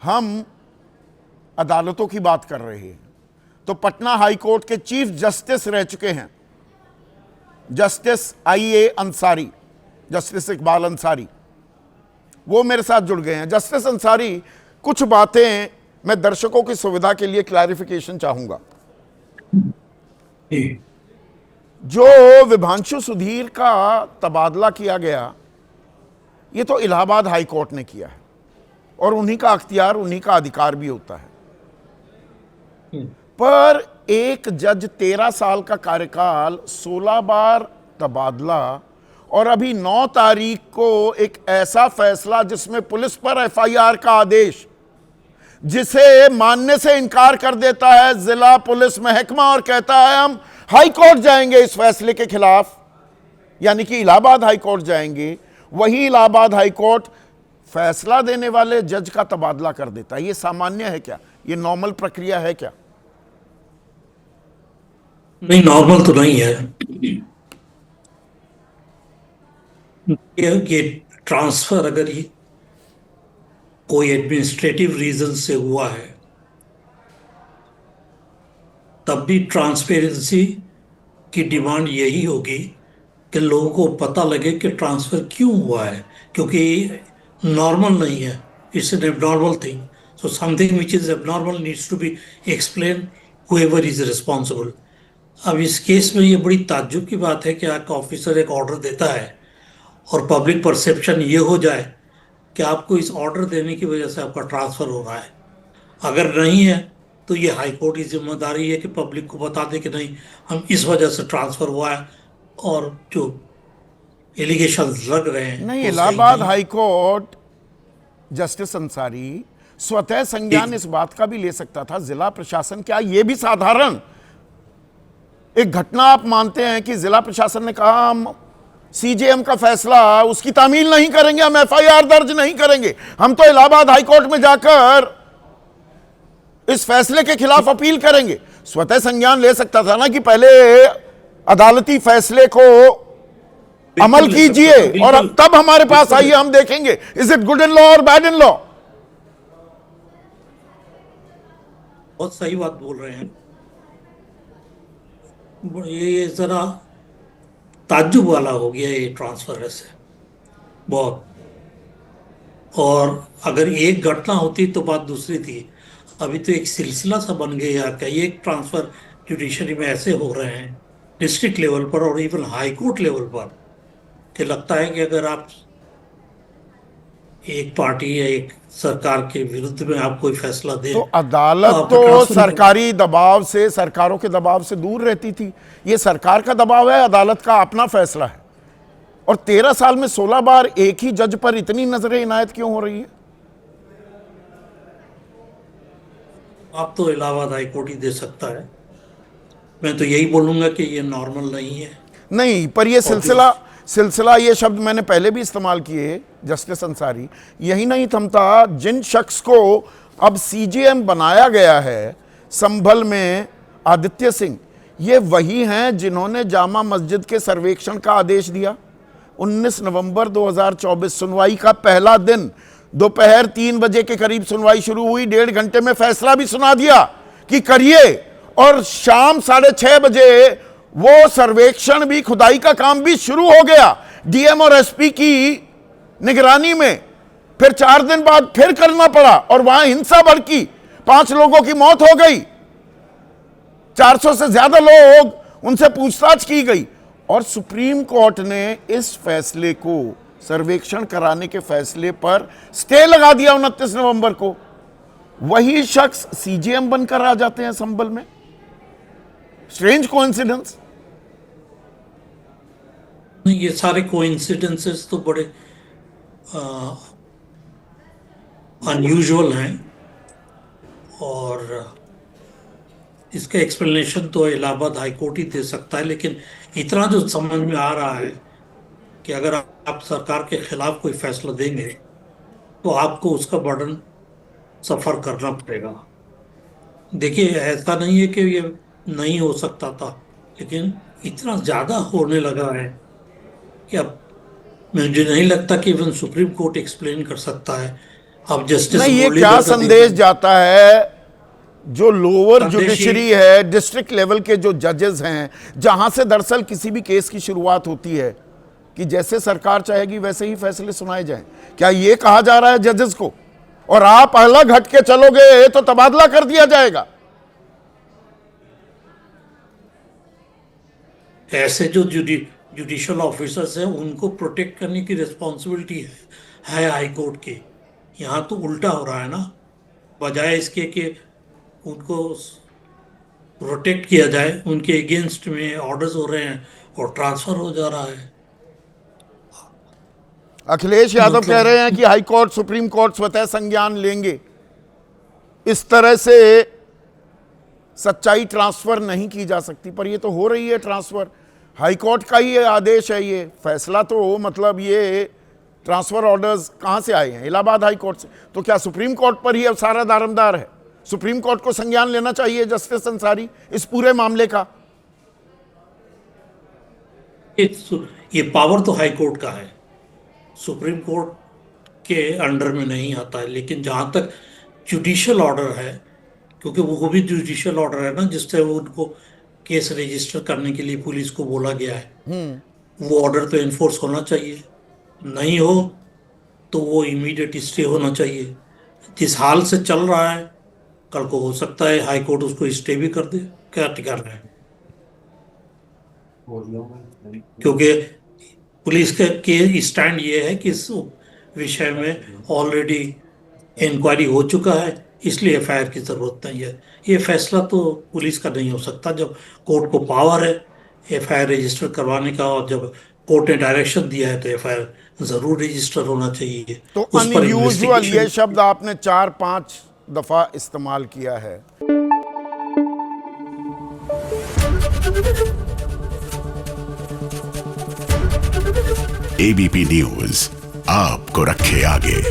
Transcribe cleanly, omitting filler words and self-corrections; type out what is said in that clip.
हम अदालतों की बात कर रहे हैं तो पटना हाई कोर्ट के चीफ जस्टिस रह चुके हैं justice IA Ansari, justice Iqbal Ansari, वो मेरे साथ जुड़ गए हैं। जस्टिस अंसारी, कुछ बातें मैं दर्शकों की सुविधा के लिए क्लैरिफिकेशन चाहूंगा। जो विभांशु सुधीर का तबादला किया गया, ये तो इलाहाबाद हाई कोर्ट ने किया है और उन्हीं का अख्तियार, उन्हीं का अधिकार भी होता है। पर एक जज 13 साल का कार्यकाल, 16 बार तबादला, और अभी 9 तारीख को एक ऐसा फैसला जिसमें पुलिस पर FIR का आदेश, जिसे मानने से इनकार कर देता है जिला पुलिस महकमा और कहता है हम हाई कोर्ट जाएंगे इस फैसले के खिलाफ, यानी कि इलाहाबाद हाई कोर्ट जाएंगे। वही इलाहाबाद हाई कोर्ट फैसला देने वाले जज का तबादला कर देता है। ये सामान्य है क्या? ये नॉर्मल प्रक्रिया है क्या? नहीं, नॉर्मल तो नहीं है। ये ट्रांसफर अगर ये कोई एडमिनिस्ट्रेटिव रीजन से हुआ है तब भी ट्रांसपेरेंसी की डिमांड यही होगी कि लोगों को पता लगे कि ट्रांसफर क्यों हुआ है, क्योंकि नॉर्मल नहीं है, it's an abnormal thing. So something which is abnormal needs to be explain whoever is responsible. अब इस केस में ये बड़ी ताज्जुब की बात है कि एक ऑफिसर एक ऑर्डर देता है और पब्लिक परसेप्शन ये हो जाए कि आपको इस ऑर्डर देने की वजह से आपका ट्रांसफ़र हो रहा है। अगर नहीं है तो ये हाई कोर्ट की जिम्मेदारी है कि पब्लिक को बता दे कि नहीं, हम इस वजह से ट्रांसफ़र हुआ है, और जो एलिगेशन लग रहे हैं नहीं, Allahabad high court, justice Ansari, स्वतः संज्ञान इस बात का भी ले सकता था। जिला प्रशासन, क्या ये भी साधारण एक घटना आप मानते हैं कि जिला प्रशासन ने कहा हम CJM का फैसला, उसकी तामील नहीं करेंगे, हम FIR दर्ज नहीं करेंगे, हम तो इलाहाबाद हाई कोर्ट में जाकर इस फैसले के खिलाफ अपील करेंगे? स्वतः संज्ञान ले सकता था ना कि पहले अदालती फैसले को अमल कीजिए और तब हमारे पास आइए, हम देखेंगे is it good in law और बैड इन लॉ। बहुत सही बात बोल रहे हैं। ये जरा ताज्जुब वाला हो गया ये ट्रांसफर ऐसे बहुत। और अगर एक घटना होती तो बात दूसरी थी, अभी तो एक सिलसिला सा बन गया। कई एक ट्रांसफर जुडिशरी में ऐसे हो रहे हैं डिस्ट्रिक्ट लेवल पर और इवन हाई कोर्ट लेवल पर, कि लगता है कि अगर आप एक पार्टी या एक सरकार के विरुद्ध में आप कोई फैसला दे तो अदालत तो सरकारी दबाव से, सरकारों के दबाव से दूर रहती थी। ये सरकार का दबाव है, अदालत का अपना फैसला है। और 13 साल में 16 बार एक ही जज पर इतनी नजरें इनायत क्यों हो रही है? आप तो इलाहाबाद हाई कोर्ट ही दे सकता है। मैं तो यही बोलूंगा कि ये नॉर्मल नहीं है। नहीं, पर ये सिलसिला, ये शब्द मैंने पहले भी इस्तेमाल किए जस्टिस अंसारी, यही नहीं थमता। जिन शख्स को अब CJM बनाया गया है संभल में, आदित्य सिंह, ये वही हैं जिन्होंने जामा मस्जिद के सर्वेक्षण का आदेश दिया। 19 नवंबर 2024 सुनवाई का पहला दिन, दोपहर 3 बजे के करीब सुनवाई शुरू हुई। 1.5 घंटे में फैसला भी सुना दिया कि करिए, और शाम 6:30 बजे वो सर्वेक्षण भी, खुदाई का काम भी शुरू हो गया DM और SP की निगरानी में। फिर 4 दिन बाद फिर करना पड़ा और वहां हिंसा भड़की, 5 लोगों की मौत हो गई, 400 से ज्यादा लोग, उनसे पूछताछ की गई। और सुप्रीम कोर्ट ने इस फैसले को, सर्वेक्षण कराने के फैसले पर स्टे लगा दिया 29 नवंबर को। वही शख्स CJM बनकर आ जाते हैं संभल में। Strange coincidence. ये सारे कोइंसिडेंसेस तो बड़े अनयूजुअल हैं, और इसका एक्सप्लेनेशन तो इलाहाबाद हाई कोर्ट ही दे सकता है। लेकिन इतना जो समझ में आ रहा है कि अगर आप सरकार के खिलाफ कोई फैसला देंगे तो आपको उसका बर्डन सफ़र करना पड़ेगा। देखिए, ऐसा नहीं है कि ये नहीं हो सकता था, लेकिन इतना ज़्यादा होने लगा है कि अब मुझे नहीं लगता कि इवन सुप्रीम कोर्ट एक्सप्लेन कर सकता है अब जस्टिस नहीं, ये मुरलीधर क्या का संदेश देखिए, जाता है जो लोअर संदेश जुडिशरी है, डिस्ट्रिक्ट लेवल के जो जजेस हैं, जहां से दरअसल किसी भी केस की शुरुआत होती है कि जैसे सरकार चाहेगी वैसे ही फैसले सुनाए जाएं, क्या ये कहा जा रहा है जजेस को? और आप अलग हट के चलोगे तो तबादला कर दिया जाएगा। ऐसे जो जुडिशियल ऑफिसर्स हैं उनको प्रोटेक्ट करने की रिस्पॉन्सिबिलिटी है हाई कोर्ट की। यहाँ तो उल्टा हो रहा है ना, बजाय इसके कि उनको प्रोटेक्ट किया जाए, उनके अगेंस्ट में ऑर्डर्स हो रहे हैं और ट्रांसफर हो जा रहा है। अखिलेश यादव कह मतलब रहे हैं कि हाई कोर्ट सुप्रीम कोर्ट स्वतः संज्ञान लेंगे। इस तरह से सच्चाई ट्रांसफर नहीं की जा सकती, पर ये तो हो रही है ट्रांसफर। हाई कोर्ट का ही ये आदेश है, ये फैसला तो मतलब ये ट्रांसफर ऑर्डर्स कहां से आए हैं? इलाहाबाद हाई कोर्ट से। तो क्या सुप्रीम कोर्ट पर ही अब सारा दारोमदार है? सुप्रीम कोर्ट को संज्ञान लेना चाहिए जस्टिस अंसारी इस पूरे मामले का। ये पावर तो हाई कोर्ट का है, सुप्रीम कोर्ट के अंडर में नहीं आता है। लेकिन जहां तक जुडिशियल ऑर्डर है, क्योंकि वो भी जुडिशियल ऑर्डर है ना, जिससे वो उनको केस रजिस्टर करने के लिए पुलिस को बोला गया है, वो ऑर्डर तो इन्फोर्स होना चाहिए। नहीं हो तो वो इमीडिएट स्टे होना चाहिए। जिस हाल से चल रहा है, कल को हो सकता है हाई कोर्ट उसको स्टे भी कर दे। क्या कर रहे हैं, क्योंकि पुलिस के स्टैंड ये है कि इस विषय में ऑलरेडी इंक्वायरी हो चुका है, इसलिए एफआईआर की जरूरत नहीं है। ये फैसला तो पुलिस का नहीं हो सकता। जब कोर्ट को पावर है एफआईआर रजिस्टर करवाने का, और जब कोर्ट ने डायरेक्शन दिया है तो एफआईआर जरूर रजिस्टर होना चाहिए। तो उस पर अनयूजुअल ये इन्वेस्टिगेशन। शब्द आपने 4-5 दफा इस्तेमाल किया है। एबीपी न्यूज आपको रखे आगे।